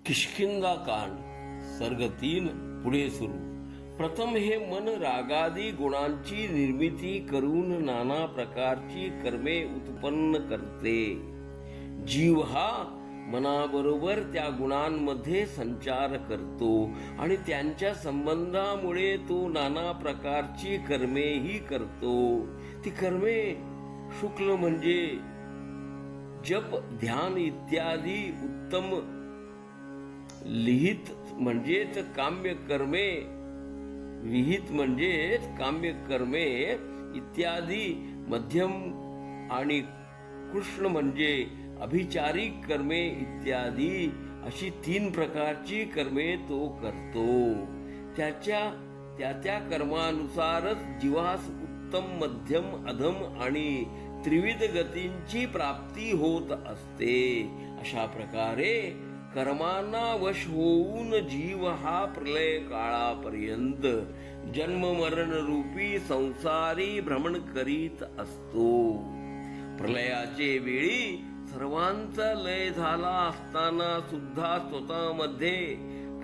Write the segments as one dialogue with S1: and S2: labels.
S1: किष्किंधा कांड सर्ग 3 पुढे सुरू. प्रथम हे मन रागादी गुणांची निर्मिती करून नाना प्रकारची कर्मे उत्पन्न करते. जीव हा मनाबरोबर त्या गुणांमध्ये संचार करतो आणि त्यांच्या संबंधामुळे तो नाना प्रकारची कर्मेही करतो. ती कर्मे शुक्ल म्हणजे जप, ध्यान इत्यादी उत्तम, लिहित म्हणजेच काम्य कर्मे, विहित म्हणजेच काम्य कर्मे इत्यादी, मध्यम आणि कृष्ण म्हणजे अभिचारिक कर्मे इत्यादी, अशी 3 प्रकारची कर्मे तो करतो. त्या कर्मानुसारच जीवास उत्तम, मध्यम, अधम आणि त्रिविध गतींची प्राप्ती होत असते. अशा प्रकारे कर्मांना वश होऊन जीव हा प्रलय काळापर्यंत जन्म मरण रूपी संसारी भ्रमण करीत असतो. प्रलयाचे वेळी सर्वांचा लय झाला असताना सुद्धा स्वतःमध्ये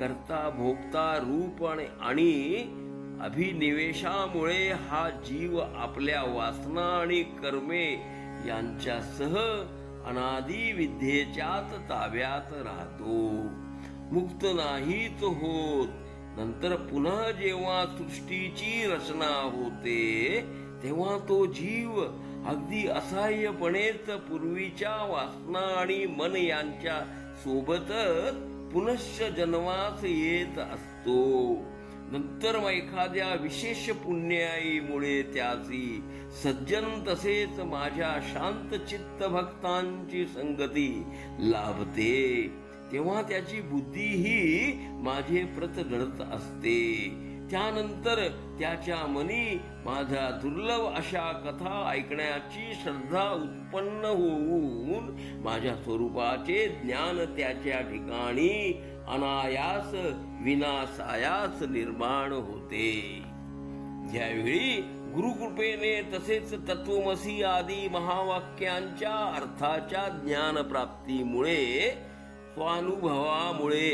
S1: कर्ता भोक्ता रूप आणि अभिनिवेशामुळे हा जीव आपल्या वासना आणि कर्मे यांच्यासह अनादि विद्येच्याच ताब्यात राहतो. मुक्त नाहीच होत. नंतर पुन्हा जेव्हा सृष्टीची रचना होते तेव्हा तो जीव अगदी असहाय्यपणेच पूर्वीच्या वासना आणि मन यांच्या सोबतच पुनश्च जन्मास येत असतो. नंतर एखाद्या विशेष पुण्याईमुळे त्याची सज्जन तसेच माझ्या शांत चित्त भक्तांची संगती लाभते. तेव्हा त्याची बुद्धी ही माझे प्रत घडत असते. त्यानंतर त्याच्या मनी माझ्या दुर्लभ अशा कथा ऐकण्याची श्रद्धा उत्पन्न होऊन माझ्या स्वरूपाचे ज्ञान त्याच्या ठिकाणी अनायास विनासायास निर्माण होते. ज्यावेळी गुरुकृपेने तसेच तत्वमसी आदी महावाक्यांच्या अर्थाच्या ज्ञानप्राप्तीमुळे स्वानुभवामुळे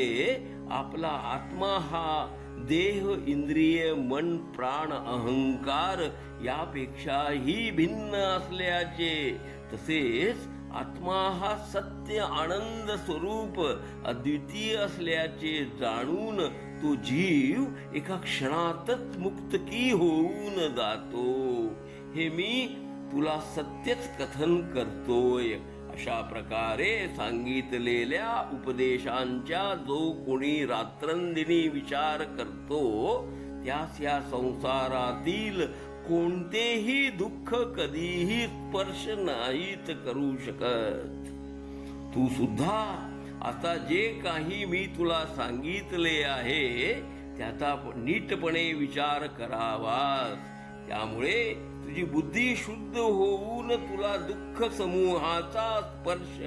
S1: आपला आत्मा हा देह, इंद्रिय, मन, प्राण, अहंकार यापेक्षाही भिन्न असल्याचे, तसेच आत्मा हा सत्य आनंद स्वरूप अद्वितीय असल्याचे जाणून तो जीव एका क्षणातच मुक्त की होऊन जातो. हे मी तुला सत्यच कथन करतोय. अशा प्रकारे सांगितलेल्या उपदेशांचा जो कोणी रात्रंदिनी विचार करतो त्यास या संसारातील कोणतेही दुःख कधीही स्पर्श नाहीत करू शकत. तू सुद्धा आता जे काही मी तुला सांगितले आहे त्याचा नीटपणे विचार करावास. त्यामुळे तुझी बुद्धी शुद्ध होऊन तुला दुःख समूहाचा स्पर्श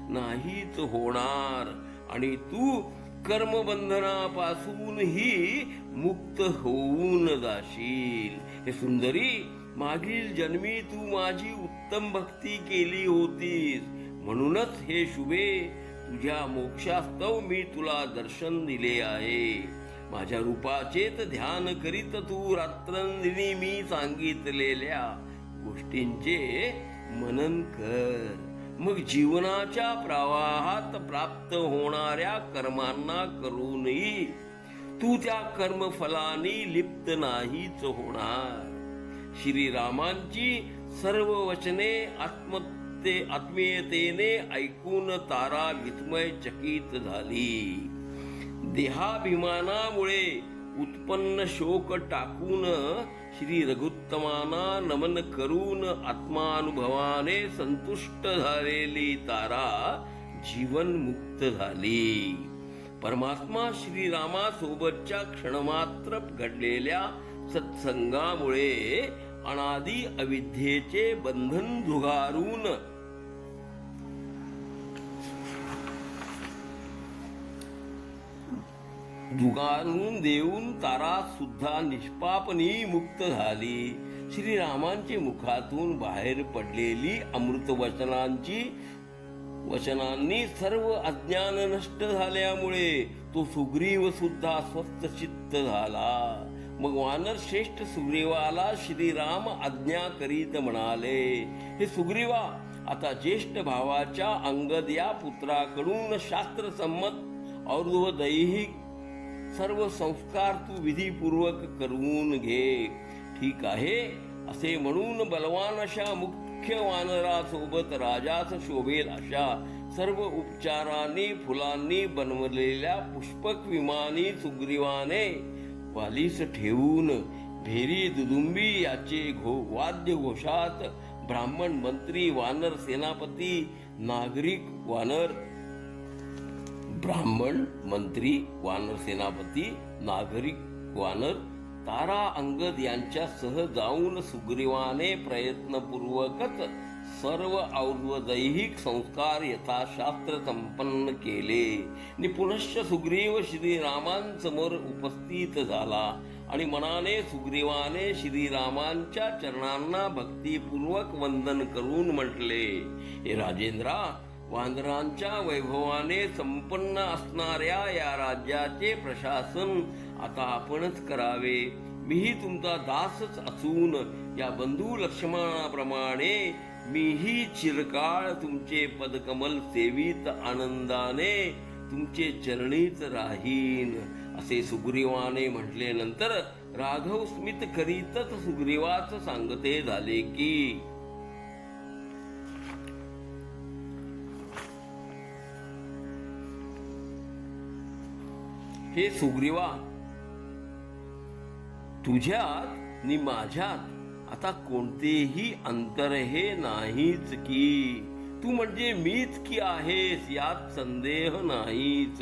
S1: नाहीच होणार आणि तू कर्मबंधनापासूनही मुक्त होऊन जाशील. हे सुंदरी, मागील जन्मी तू माझी उत्तम भक्ती केली होतीस, म्हणूनच हे शुभे तुझ्या मोक्षास्तव मी तुला दर्शन दिले आहे. माझ्या रूपाचेच ध्यान करीत तू रात्रंदिनी मी सांगितलेल्या गोष्टींचे मनन कर. मग जीवनाच्या प्रवाहात प्राप्त होणाऱ्या कर्मांना करूनही तू त्या कर्मफलानी लिप्त नाहीच होणार. श्रीरामांची सर्व वचने आत्मीयतेने ऐकून तारा विस्मयचकित झाली. देहाभिमानामुळे उत्पन्न शोक टाकून श्री रघुत्तमांना नमन करून आत्मानुभवाने संतुष्ट झालेली तारा जीवनमुक्त झाली. परमात्मा श्रीरामासोबतच्या क्षणमात्र घडलेल्या सत्संगामुळे अनादि अविद्येचे बंधन झुगारून देऊन तारा सुद्धा निष्पापनी मुक्त झाली. श्रीरामांचे मुखातून बाहेर पडलेली अमृतवचनांची वचनांनी सर्व अज्ञान नष्ट झाल्यामुळे तो सुग्रीव सुद्धा स्वस्थ चित्त झाला. मग वानर श्रेष्ठ सुग्रीवाला श्रीराम आज्ञा करीत म्हणाले, हे सुग्रीवा, आता ज्येष्ठ भावाच्या अंगद या पुत्राकडून शास्त्रसंमत और दैहिक सर्व संस्कार तू विधीपूर्वक करून घे. ठीक आहे असे म्हणून बलवान अशा मुख्य वानरासोबत राजास शोभेल अशा सर्व उपचारांनी फुलांनी बनवलेल्या पुष्पक विमानी सुग्रीवाने वालीस ठेवून भेरी दुदुंबी याचे वाद्य घोषात ब्राह्मण मंत्री वानर सेनापती नागरिक वानर ब्राह्मण मंत्री वानर सेनापती नागरिक वानर तारा अंगद यांच्यासह जाऊन सुग्रीवाने प्रयत्नपूर्वकच सर्व और्वदैहिक संस्कार यथाशास्त्र संपन्न केले. पुनश्च सुग्रीव श्रीरामांसमोर उपस्थित झाला आणि मनाने सुग्रीवाने श्रीरामांच्या चरणांना भक्तिपूर्वक वंदन करून म्हटले, हे राजेंद्रा, वानरांच्या वैभवाने संपन्न असणाऱ्या या राज्याचे प्रशासन आता आपणच करावे. मीही तुमचा दासच असून या बंधू लक्ष्मणाप्रमाणे मीही चिरकाळ तुमचे पदकमल सेवित आनंदाने तुमचे चरणीच राहीन. असे सुग्रीवाने म्हटले. नंतर राघव स्मित करीतच सुग्रीवाच सांगते झाले की, हे सुग्रीवा, तुझ्यात नि माझ्यात आता कोणतेही अंतर हे नाहीच की. तू म्हणजे मीच की आहेस यात संदेह नाहीच.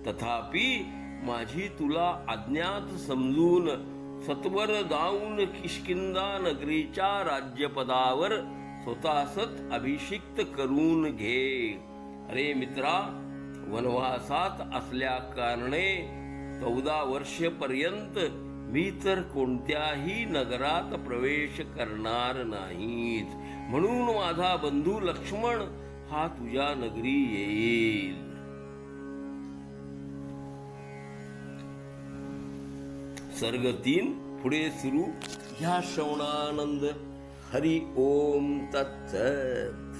S1: तथापि माझी तुला अज्ञात समजून सत्वर जाऊन किष्किंधा नगरीच्या राज्यपदावर स्वतःसच अभिषिक्त करून घे. अरे मित्रा, वनवासात असल्या कारणे 14 वर्षेपर्यंत मी तर कोणत्याही नगरात प्रवेश करणार नाहीच. म्हणून माझा बंधू लक्ष्मण हा तुझ्या नगरी येईल. सर्ग 3 पुढे सुरू. ह्या श्रवणानंद. हरि ओम तत्सत.